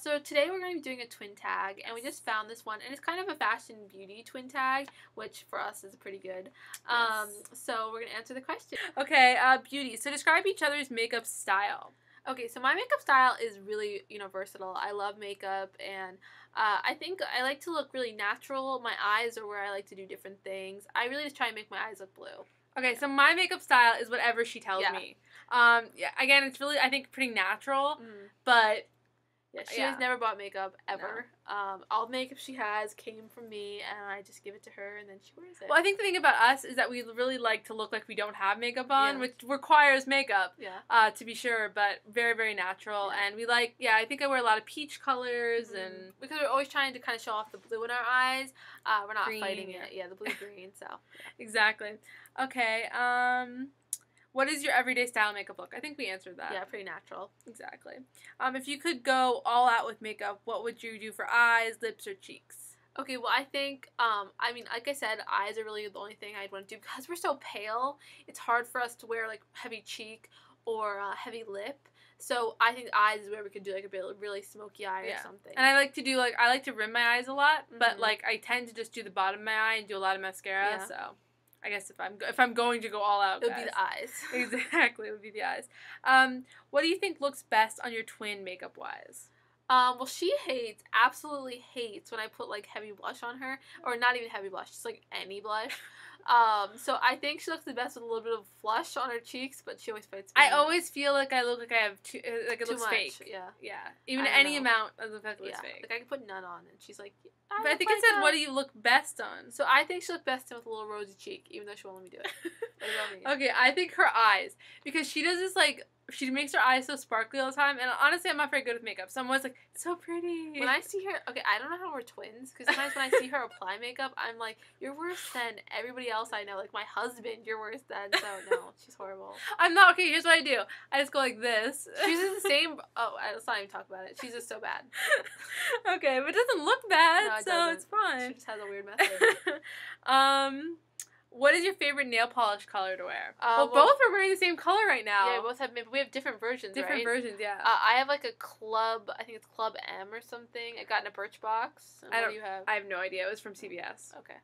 So today we're going to be doing a twin tag, and we just found this one, and it's kind of a fashion beauty twin tag, which for us is pretty good. Yes. So we're going to answer the question. Okay, beauty. So describe each other's makeup style. Okay, so my makeup style is really, versatile. I love makeup, and I think I like to look really natural. My eyes are where I like to do different things. I really just try and make my eyes look blue. Okay, so my makeup style is whatever she tells me. Again, it's really, I think, pretty natural, but... Yeah, she has never bought makeup, ever. No. All the makeup she has came from me, and I just give it to her, and then she wears it. Well, I think the thing about us is that we really like to look like we don't have makeup on, which requires makeup, to be sure, but very, very natural. And we like, I think I wear a lot of peach colors, and... Because we're always trying to kind of show off the blue in our eyes. We're not green, fighting it. Yeah, the blue-green, so. Exactly. Okay, what is your everyday style makeup look? I think we answered that. Yeah, pretty natural. Exactly. If you could go all out with makeup, what would you do for eyes, lips, or cheeks? Okay, well, I think, like I said, eyes are really the only thing I'd want to do. Because we're so pale, it's hard for us to wear, like, heavy cheek or heavy lip. So I think eyes is where we could do, like, a really smoky eye or something. And I like to do, I like to rim my eyes a lot, but, I tend to just do the bottom of my eye and do a lot of mascara, so... I guess if I'm going to go all out, it would be the eyes. Exactly, it would be the eyes. What do you think looks best on your twin makeup-wise? Well, she absolutely hates when I put, like, heavy blush on her. Or not even heavy blush, just, like, any blush. So I think she looks the best with a little bit of flush on her cheeks, but she always fights me. I always feel like I look like I have too looks much, fake. Yeah. Even any amount, I look like it looks fake. Like, I can put none on, and she's like, but I think it said, what do you look best on? So I think she looks best with a little rosy cheek, even though she won't let me do it. What about me? Okay, I think her eyes. Because she does this, she makes her eyes so sparkly all the time, and honestly, I'm not very good with makeup, so I'm always like, it's so pretty. When I see her, I don't know how we're twins, because sometimes when I see her apply makeup, I'm like, you're worse than everybody else I know. Like, my husband, you're worse than, so no, she's horrible. I'm not, okay, here's what I do. I just go like this. She uses the same, let's not even talk about it. She's just so bad. Okay, but it doesn't look bad, no, it so doesn't. It's fine. She just has a weird method. What is your favorite nail polish color to wear? Well, both are wearing the same color right now. Yeah, we have different versions, Different versions, yeah. I have, like, a club, I think it's Club M or something. I got in a Birchbox. What do you have? I have no idea. It was from CVS. Okay.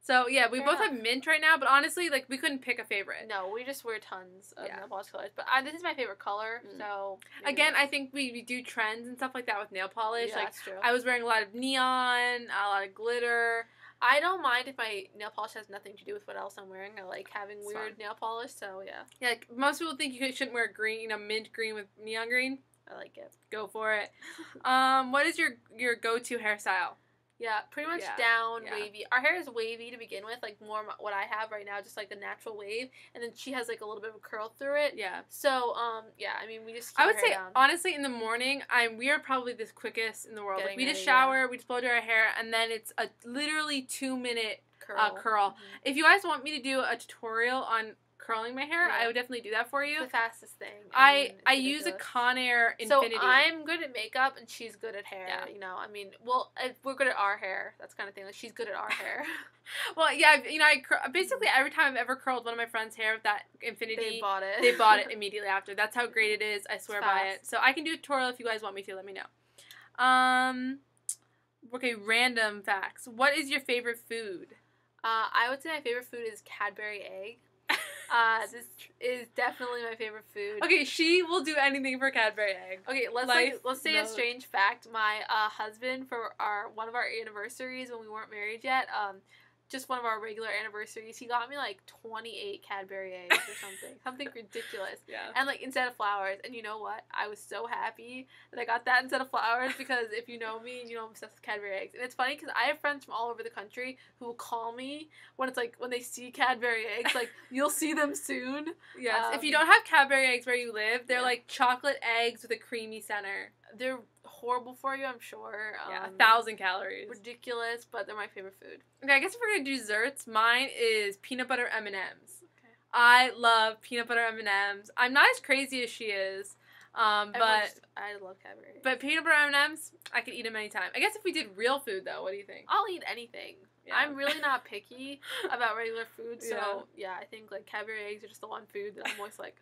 So, yeah, we both have mint right now, but honestly, we couldn't pick a favorite. No, we just wear tons of nail polish colors. But this is my favorite color, so... Again, I think we do trends and stuff like that with nail polish. Yeah, that's true. I was wearing a lot of neon, a lot of glitter. I don't mind if my nail polish has nothing to do with what else I'm wearing. I like having weird nail polish, so yeah. Yeah, most people think you shouldn't wear green, mint green with neon green. I like it. Go for it. What is your go-to hairstyle? Yeah, pretty much down, wavy. Our hair is wavy to begin with, like more what I have right now, just like a natural wave. And then she has like a little bit of a curl through it. Yeah. So, I mean, we just keep I would our hair say, down. honestly, in the morning, we are probably the quickest in the world. We just shower, we just blow dry our hair, and then it's a literally 2-minute curl. If you guys want me to do a tutorial on curling my hair, I would definitely do that for you. It's the fastest thing. I use a Conair Infinity. So I'm good at makeup and she's good at hair. Yeah. You know, I mean, we're good at our hair. That's kind of thing. Like, she's good at our hair. Well, yeah, basically every time I've ever curled one of my friends' hair with that Infinity, they bought it. They bought it immediately after. That's how great it is. I swear by it. So I can do a tutorial if you guys want me to. Let me know. Okay, random facts. What is your favorite food? I would say my favorite food is Cadbury egg. This is definitely my favorite food. Okay, she will do anything for Cadbury egg. Okay, let's say a strange fact. My husband, for one of our anniversaries when we weren't married yet, just one of our regular anniversaries, he got me like 28 Cadbury eggs or something ridiculous. Yeah. And like instead of flowers. And you know what? I was so happy that I got that instead of flowers, because if you know me, you know I'm obsessed with Cadbury eggs. And it's funny because I have friends from all over the country who will call me when it's like when they see Cadbury eggs, like you'll see them soon. Yes. If you don't have Cadbury eggs where you live, they're like chocolate eggs with a creamy center. They're horrible for you, I'm sure. 1,000 calories. Ridiculous, but they're my favorite food. Okay, I guess if we're gonna do desserts, mine is peanut butter M&Ms. Okay. I love peanut butter M&Ms. I'm not as crazy as she is, but I love Cadbury. But peanut butter M&Ms, I could eat them anytime. I guess if we did real food, though, what do you think? I'll eat anything. Yeah. I'm really not picky about regular food, so I think like Cadbury eggs are just the one food that I'm always like,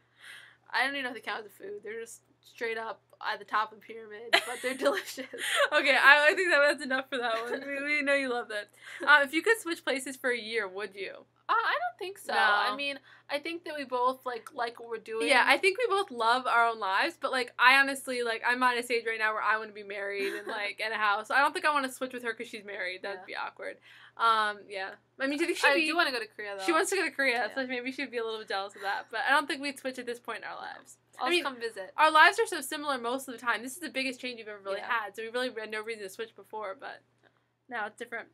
I don't even know if they count as a food. They're just straight up at the top of the pyramid, but they're delicious. Okay, I think that's enough for that one. We know you love that. If you could switch places for a year, would you? I don't think so. No. I mean, I think that we both like what we're doing. Yeah, I think we both love our own lives, but like I honestly like I'm at a stage right now where I want to be married and like in a house. I don't think I want to switch with her because she's married. That'd be awkward. Yeah. I mean, do you think I do want to go to Korea though. She wants to go to Korea, so maybe she'd be a little bit jealous of that. But I don't think we'd switch at this point in our lives. I'll just come visit. Our lives are so similar most of the time. This is the biggest change we've ever really had, so we really had no reason to switch before, but now it's different.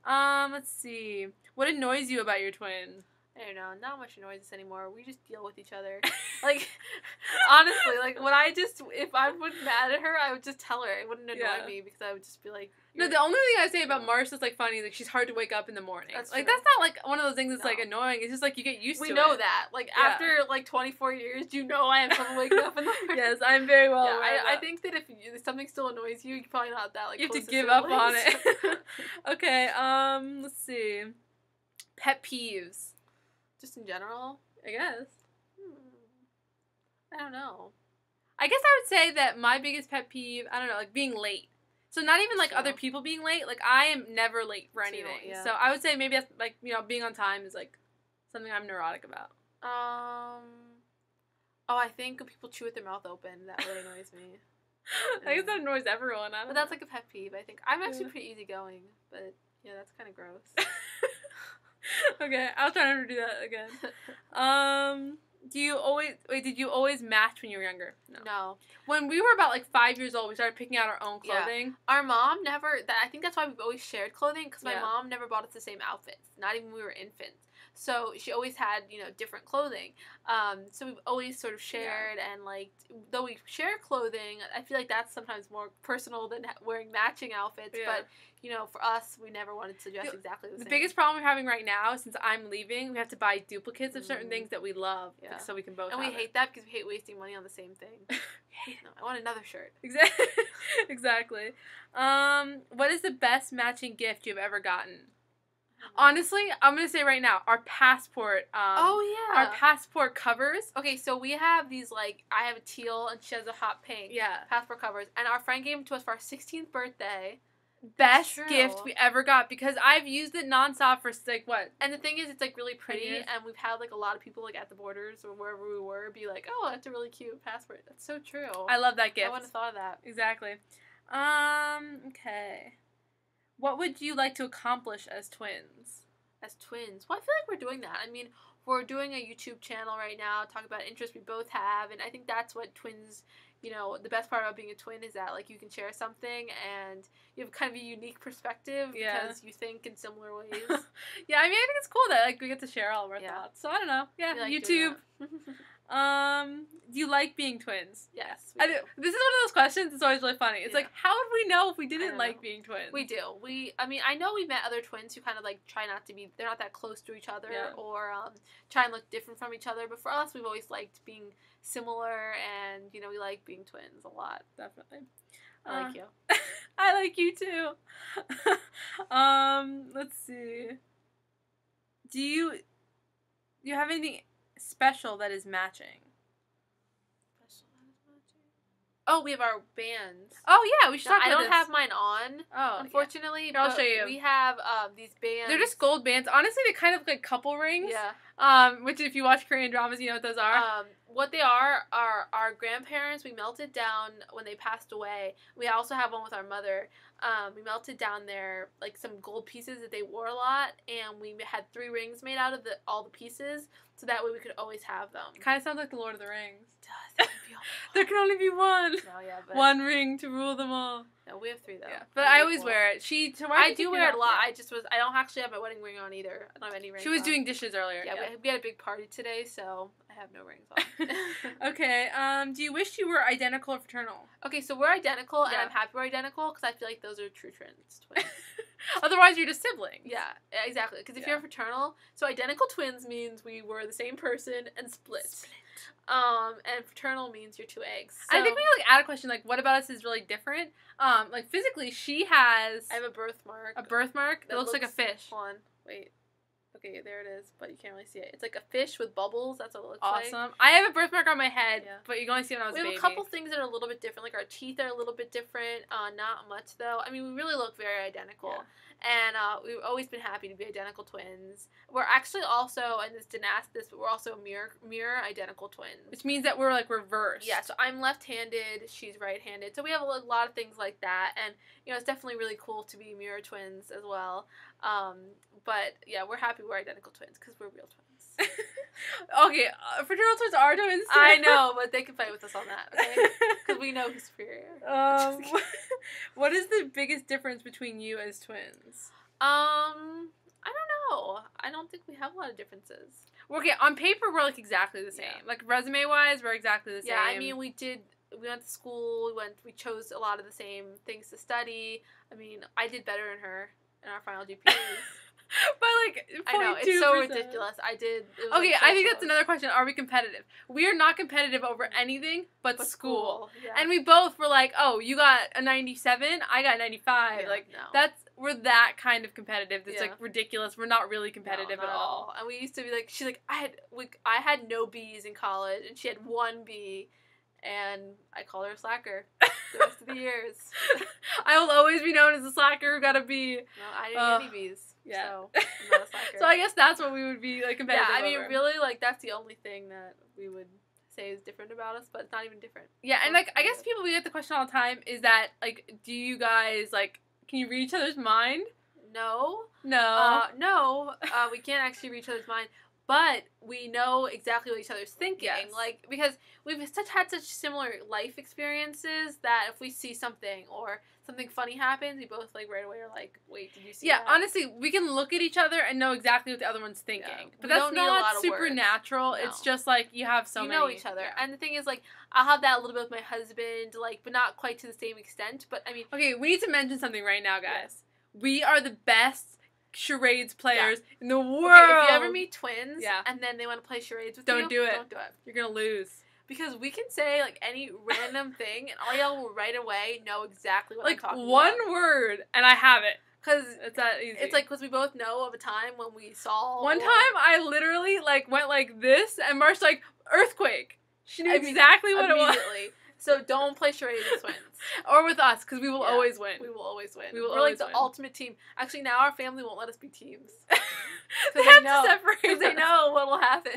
Let's see. What annoys you about your twin? I don't know, not much annoys us anymore. We just deal with each other. Like, honestly, like, if I was mad at her, I would just tell her. It wouldn't annoy me because I would just be like... No, the only thing I say about Marsh that's, like, funny is, like, she's hard to wake up in the morning. That's not, like, one of those things that's, like, annoying. It's just, like, you get used to it. We know that. Like, after, like, 24 years, you know I am someone waking up in the morning. Yes, I'm very well aware I think that if something still annoys you, you're probably not that, like, you have to give up on it. Okay, let's see. Pet peeves. Just in general? I guess. I don't know. I guess I would say that my biggest pet peeve, I don't know, like being late. So not even like other people being late. Like I am never late for anything. So I would say maybe that's like, you know, being on time is like something I'm neurotic about. I think when people chew with their mouth open, that really annoys me. I guess that annoys everyone. But that's like a pet peeve, I think. I'm actually pretty easygoing, but yeah, that's kind of gross. Okay, I'll try not to do that again. Did you always match when you were younger? No. When we were about like 5 years old, we started picking out our own clothing. Yeah. Our mom never, I think that's why we've always shared clothing, because my mom never bought us the same outfits, not even when we were infants. So she always had, you know, different clothing. So we've always sort of shared, and like, though we share clothing, I feel like that's sometimes more personal than wearing matching outfits. Yeah. But, you know, for us, we never wanted to dress exactly the same. The biggest problem we're having right now, since I'm leaving, we have to buy duplicates of certain things that we love, so we can both. And we hate that because we hate wasting money on the same thing. No, I want another shirt. Exactly. What is the best matching gift you've ever gotten? Honestly, I'm going to say right now, our passport, our passport covers. Okay, so we have these, like, I have a teal and she has a hot pink. Yeah. Passport covers. And our friend gave them to us for our 16th birthday. Best gift we ever got, because I've used it nonstop for, like, what? And the thing is, it's, like, really pretty, and we've had, like, a lot of people, like, at the borders or wherever we were be like, oh, that's a really cute passport. That's so true. I love that gift. I wouldn't have thought of that. Exactly. Okay. What would you like to accomplish as twins? As twins? Well, I feel like we're doing that. I mean, we're doing a YouTube channel right now, talking about interests we both have, and I think that's what twins, you know, the best part about being a twin is that, like, you can share something, and you have kind of a unique perspective because you think in similar ways. Yeah, I mean, I think it's cool that, like, we get to share all of our thoughts. So, I don't know. Yeah, like YouTube. Do you like being twins? Yes. I do. This is one of those questions that's always really funny. It's like, how would we know if we didn't like being twins? We do. I mean, I know we've met other twins who kind of, like, try not to be, they're not that close to each other or try and look different from each other. But for us, we've always liked being similar, and, you know, we like being twins a lot. Definitely. I like you. I like you too. Let's see. Do you have anything special that is matching? Oh, we have our bands. Oh, yeah, we should talk about this. I don't have mine on, unfortunately. Yeah. I'll show you. We have these bands. They're just gold bands. Honestly, they kind of look like couple rings. Yeah. Which, if you watch Korean dramas, you know what those are. What they are our grandparents. We melted down when they passed away. We also have one with our mother. We melted down their, like, some gold pieces that they wore a lot, and we had 3 rings made out of all the pieces, so that way we could always have them. Kind of sounds like the Lord of the Rings. It does. There can only be one. No, yeah, but one ring to rule them all. No, we have 3 though. Yeah, but I always wear it. I do wear it a lot. I don't actually have my wedding ring on either. I don't have any rings. She was doing dishes earlier. Yeah, we had a big party today, so I have no rings on. Okay. Do you wish you were identical or fraternal? Okay, so we're identical, and I'm happy we're identical because I feel like those are true twins. Otherwise, you're just siblings. Yeah, exactly. Because if you're fraternal, so identical twins means we were the same person and split. And fraternal means you're 2 eggs. So I think we like add a question like, what about us is really different? Like physically, she has. I have a birthmark. A birthmark that looks like a fish. Hold on, wait. Okay, there it is, but you can't really see it. It's like a fish with bubbles. That's what it looks awesome. like. I have a birthmark on my head, but you can only see it when I was a baby. We have a couple things that are a little bit different. Like our teeth are a little bit different. Not much though. I mean, we really look very identical. Yeah. And we've always been happy to be identical twins. We're actually also, and this didn't ask this, but we're also mirror identical twins. Which means that we're like reversed. Yeah, so I'm left-handed, she's right-handed. So we have a lot of things like that. And, you know, it's definitely really cool to be mirror twins as well. But, yeah, we're happy we're identical twins because we're real twins. Okay, fraternal twins are twins too. I know, but they can fight with us on that, okay? Because we know who's superior. What is the biggest difference between you as twins? I don't know. I don't think we have a lot of differences. Okay, on paper we're like exactly the same. Yeah. Like resume-wise, we're exactly the same. Yeah, I mean we went to school, we chose a lot of the same things to study. I mean, I did better than her in our final GPAs. By like 0.2%. I know, it's so ridiculous. Okay, like so I think that's another question. Are we competitive? We are not competitive over anything but school. Yeah. And we both were like, oh, you got a 97, I got a 95. Yeah, like, we're that kind of competitive. That's like ridiculous. We're not really competitive at all. And we used to be like, she's like, I had no B's in college, and she had one B. And I call her a slacker the rest of the years. I will always be known as a slacker who got a B. No, I didn't get any B's. Yeah. So I'm not a slacker. So I guess that's what we would be like competitive over. Yeah, I mean, really, like, that's the only thing that we would say is different about us, but it's not even different. Yeah, and, like, I guess people, we get the question all the time, is that, like, do you guys, like, can you read each other's mind? No. No. No. We can't actually read each other's mind. But we know exactly what each other's thinking, like, because we've had such similar life experiences that if we see something or something funny happens, we both, like, right away are like, wait, did you see that? Yeah, honestly, we can look at each other and know exactly what the other one's thinking. Yeah. But that's not supernatural. No. It's just, like, you have so many. You know each other. Yeah. And the thing is, like, I'll have that a little bit with my husband, like, but not quite to the same extent. But, I mean... Okay, we need to mention something right now, guys. Yeah. We are the best charades players in the world. Okay, if you ever meet twins and then they want to play charades with you, don't do it. You're going to lose. Because we can say, like, any random thing, and all y'all will right away know exactly what I'm talking about. Like, one word, and I have it. Because it's that easy. It's like, because we both know of a time when we saw... One time, I literally, like, went like this, and Marsh's like, earthquake. She knew exactly what it was. So don't play charades with twins. Or with us, because we will always win. We will always win. We're like the ultimate team. Actually, now our family won't let us be teams. They have to separate us. Because they know what will happen.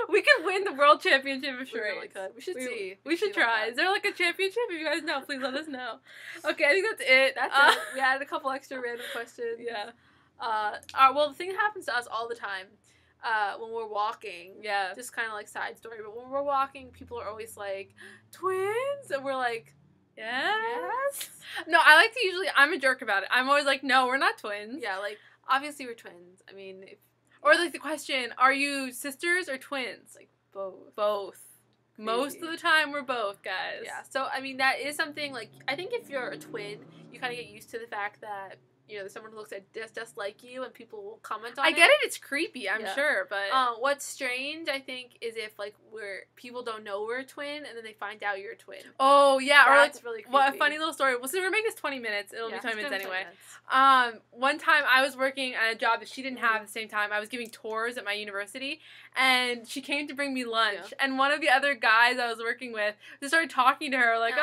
We could win the world championship of charades. We really could. We should see. We should try. Is there like a championship? If you guys know, please let us know. Okay, I think that's it. That's it. We added a couple extra random questions. Yeah. Well, the thing that happens to us all the time. When we're walking, just kind of like side story, but when we're walking, people are always like, twins? And we're like, yes? No, I like to I'm a jerk about it. I'm always like, no, we're not twins. Yeah, like, obviously we're twins. I mean, or like the question, are you sisters or twins? Like, both. Both. Crazy. Most of the time, we're both, guys. Yeah, so, I mean, that is something, like, I think if you're a twin, you kind of get used to the fact that, you know, there's someone who looks just like you, and people will comment on it. I get it. It's creepy, I'm sure, but... what's strange, I think, is if, like, people don't know we're a twin, and then they find out you're a twin. Oh, yeah. That's really creepy. Well, a funny little story. Well, so we're making this 20 minutes. It'll be 20 minutes anyway. One time, I was working at a job that she didn't have at the same time. I was giving tours at my university, and she came to bring me lunch. And one of the other guys I was working with just started talking to her, like,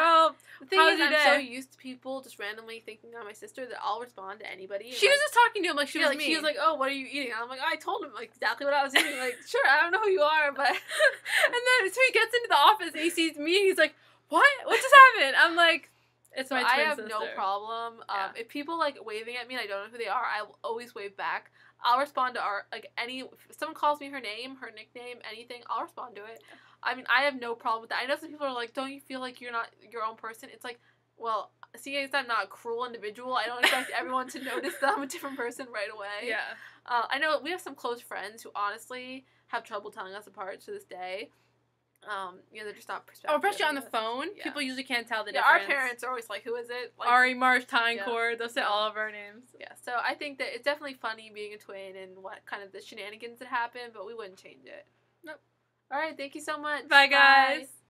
the thing is, I'm so used to people just randomly thinking I'm my sister that I'll respond to anybody. She was just talking to him like she was me. He was like, oh, what are you eating? And I'm like, oh, I told him like exactly what I was eating. Like, sure, I don't know who you are, but... And then so he gets into the office and he sees me and he's like, what? What just happened? I'm like, it's my twin sister. I have no problem. If people like waving at me and I don't know who they are, I will always wave back. I'll respond to if someone calls me her name, her nickname, anything, I'll respond to it. I mean, I have no problem with that. I know some people are like, don't you feel like you're not your own person? It's like, well, seeing as I'm not a cruel individual, I don't expect everyone to notice that I'm a different person right away. Yeah. I know we have some close friends who honestly have trouble telling us apart to this day. They're just not perspective. Oh, especially on the phone. Yeah. People usually can't tell the difference. Our parents are always like, who is it? Like, Ari, Marsh, Tynecourt. They'll say all of our names. Yeah, so I think that it's definitely funny being a twin and what kind of the shenanigans that happen, but we wouldn't change it. Nope. All right, thank you so much. Bye, guys. Bye.